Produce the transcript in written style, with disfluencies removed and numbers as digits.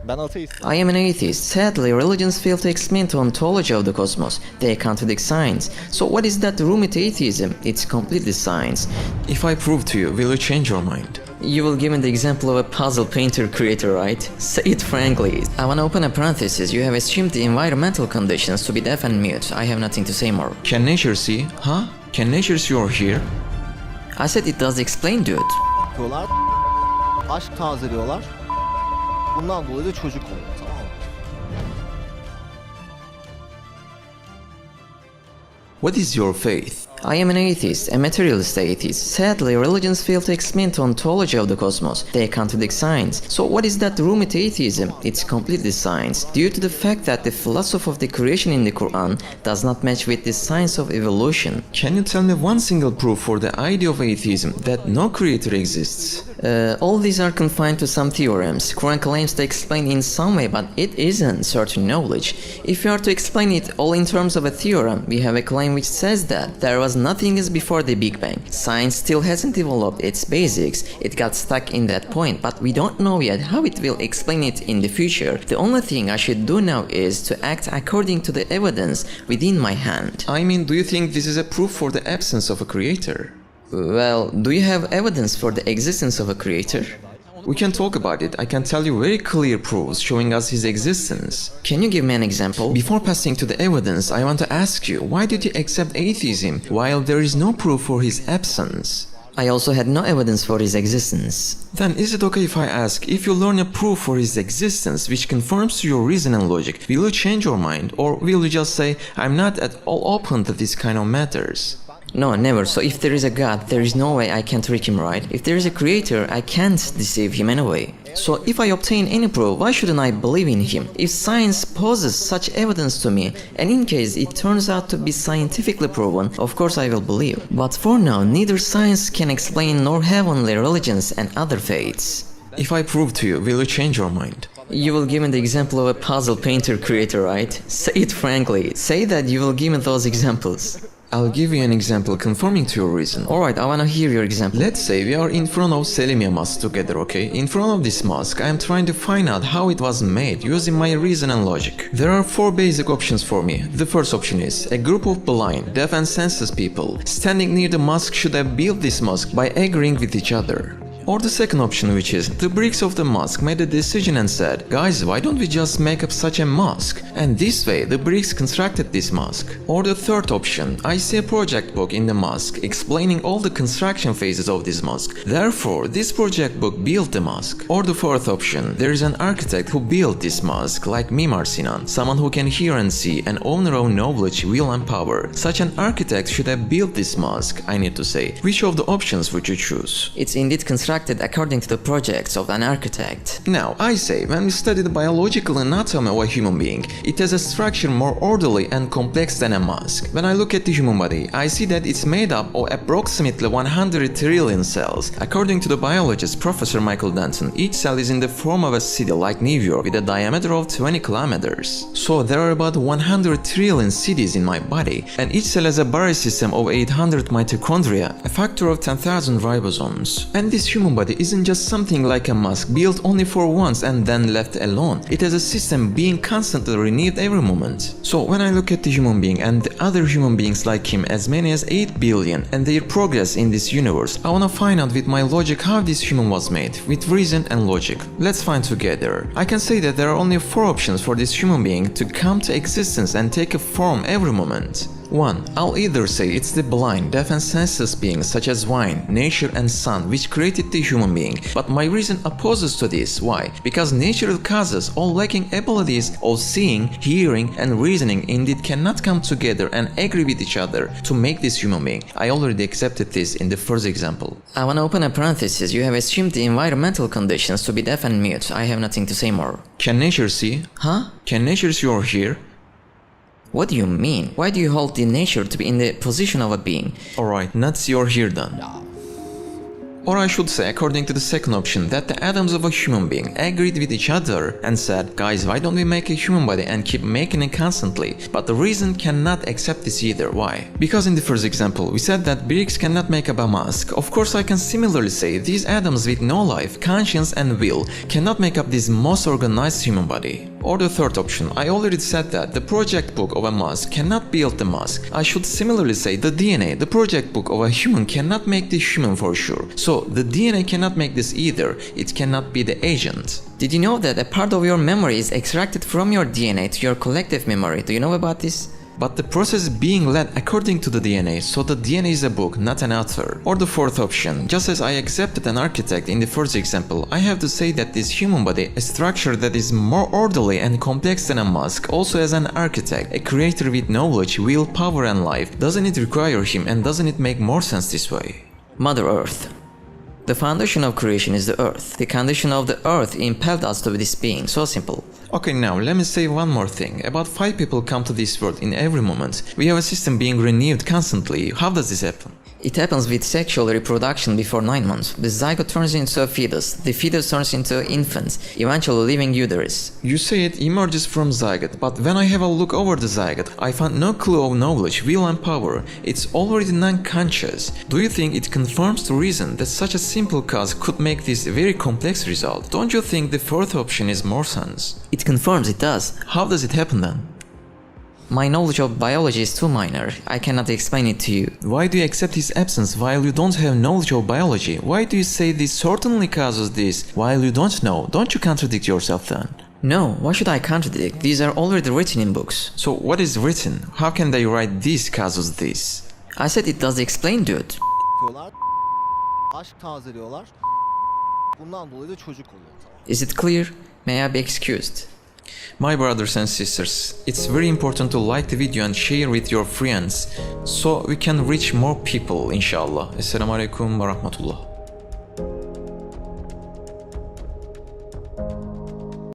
Ben ateistim. I am an atheist. Sadly, religions fail to explain the ontology of the cosmos. They contradict science. So what is that room with atheism? It's completely science. If I prove to you, will you change your mind? You will give me the example of a puzzle painter creator, right? Say it frankly. I wanna open a parenthesis. You have assumed the environmental conditions to be deaf and mute. I have nothing to say more. Can nature see? Huh? Can nature see or hear? I said it does explain, dude. Diyorlar. Aşk tazeliyorlar. Bundan dolayı da çocuk oluyor. Tamam mı? What is your faith? I am an atheist, a materialist atheist. Sadly, religions fail to explain the ontology of the cosmos. They contradict science. So what is that room with atheism? It's completely science. Due to the fact that the philosophy of the creation in the Quran does not match with the science of evolution. Can you tell me one single proof for the idea of atheism that no creator exists? All these are confined to some theorems. Quran claims to explain in some way, but it isn't certain knowledge. If we are to explain it all in terms of a theorem, we have a claim which says that there was nothing as before the Big Bang. Science still hasn't developed its basics. It got stuck in that point, but we don't know yet how it will explain it in the future. The only thing I should do now is to act according to the evidence within my hand. I mean, do you think this is a proof for the absence of a creator? Well, do you have evidence for the existence of a creator? We can talk about it. I can tell you very clear proofs showing us his existence. Can you give me an example? Before passing to the evidence, I want to ask you, why did you accept atheism while there is no proof for his absence? I also had no evidence for his existence. Then is it okay if I ask, if you learn a proof for his existence which conforms to your reason and logic, will you change your mind, or will you just say, I'm not at all open to this kind of matters? No, never. So if there is a God, there is no way I can trick him, right? If there is a creator, I can't deceive him anyway. So if I obtain any proof, why shouldn't I believe in him? If science poses such evidence to me, and in case it turns out to be scientifically proven, of course I will believe. But for now, neither science can explain nor heavenly religions and other faiths. If I prove to you, will you change your mind? You will give me the example of a puzzle painter creator, right? Say it frankly. Say that you will give me those examples. I'll give you an example conforming to your reason. Alright, I wanna hear your example. Let's say we are in front of Selimiye Mosque together, okay? In front of this mosque, I am trying to find out how it was made using my reason and logic. There are four basic options for me. The first option is, a group of blind, deaf and senseless people standing near the mosque should have built this mosque by agreeing with each other. Or the second option, which is, the bricks of the mosque made a decision and said, guys, why don't we just make up such a mosque? And this way, the bricks constructed this mosque. Or the third option, I see a project book in the mosque explaining all the construction phases of this mosque. Therefore, this project book built the mosque. Or the fourth option, there is an architect who built this mosque, like Mimar Sinan, someone who can hear and see, an owner of knowledge, will and power. Such an architect should have built this mosque, I need to say. Which of the options would you choose? It's indeed constructed according to the projects of an architect. Now, I say, when we study the biological anatomy of a human being, it has a structure more orderly and complex than a mosque. When I look at the human body, I see that it's made up of approximately 100 trillion cells. According to the biologist Professor Michael Denton, each cell is in the form of a city like New York with a diameter of 20 kilometers. So there are about 100 trillion cities in my body, and each cell has a barrier system of 800 mitochondria, a factor of 10,000 ribosomes. And this human body isn't just something like a mosque built only for once and then left alone. It has a system being constantly renewed every moment. So when I look at the human being and the other human beings like him, as many as 8 billion, and their progress in this universe, I wanna find out with my logic how this human was made, with reason and logic. Let's find together. I can say that there are only 4 options for this human being to come to existence and take a form every moment. 1. I'll either say it's the blind, deaf and senseless beings such as wine, nature and sun which created the human being, but my reason opposes to this. Why? Because natural causes, all lacking abilities of seeing, hearing and reasoning indeed cannot come together and agree with each other to make this human being. I already accepted this in the first example. I wanna open a parenthesis. You have assumed the environmental conditions to be deaf and mute. I have nothing to say more. Can nature see? Huh? Can nature see or hear? What do you mean? Why do you hold the nature to be in the position of a being? Alright, not see or hear then. Or I should say, according to the second option, that the atoms of a human being agreed with each other and said, guys, why don't we make a human body and keep making it constantly? But the reason cannot accept this either. Why? Because in the first example, we said that bricks cannot make up a mask. Of course, I can similarly say these atoms with no life, conscience and will cannot make up this most organized human body. Or the third option, I already said that the project book of a mask cannot build the mask. I should similarly say the DNA, the project book of a human cannot make the human for sure. So the DNA cannot make this either, it cannot be the agent. Did you know that a part of your memory is extracted from your DNA to your collective memory? Do you know about this? But the process is being led according to the DNA, so the DNA is a book, not an author. Or the fourth option, just as I accepted an architect in the first example, I have to say that this human body, a structure that is more orderly and complex than a mask, also as an architect, a creator with knowledge, will, power and life, doesn't it require him and doesn't it make more sense this way? Mother Earth. The foundation of creation is the earth. The condition of the earth impelled us to this being, so simple. Okay, now let me say one more thing. About 5 people come to this world in every moment. We have a system being renewed constantly. How does this happen? It happens with sexual reproduction before 9 months. The zygote turns into a fetus. The fetus turns into infant, eventually leaving uterus. You say it emerges from zygote, but when I have a look over the zygote, I find no clue of knowledge, will and power. It's already non-conscious. Do you think it confirms the reason that such a simple cause could make this very complex result? Don't you think the fourth option is more sense? It confirms it does. How does it happen then? My knowledge of biology is too minor. I cannot explain it to you. Why do you accept his absence while you don't have knowledge of biology? Why do you say this certainly causes this while you don't know? Don't you contradict yourself then? No, why should I contradict? These are already written in books. So what is written? How can they write this causes this? I said it does explain, dude. Diyorlar. Aşk tazeliyorlar. Bundan dolayı da çocuk oluyor. Is it clear? May I be excused? My brothers and sisters, it's very important to like the video and share with your friends so we can reach more people inshallah. Esselamu Aleyküm ve Rahmetullah.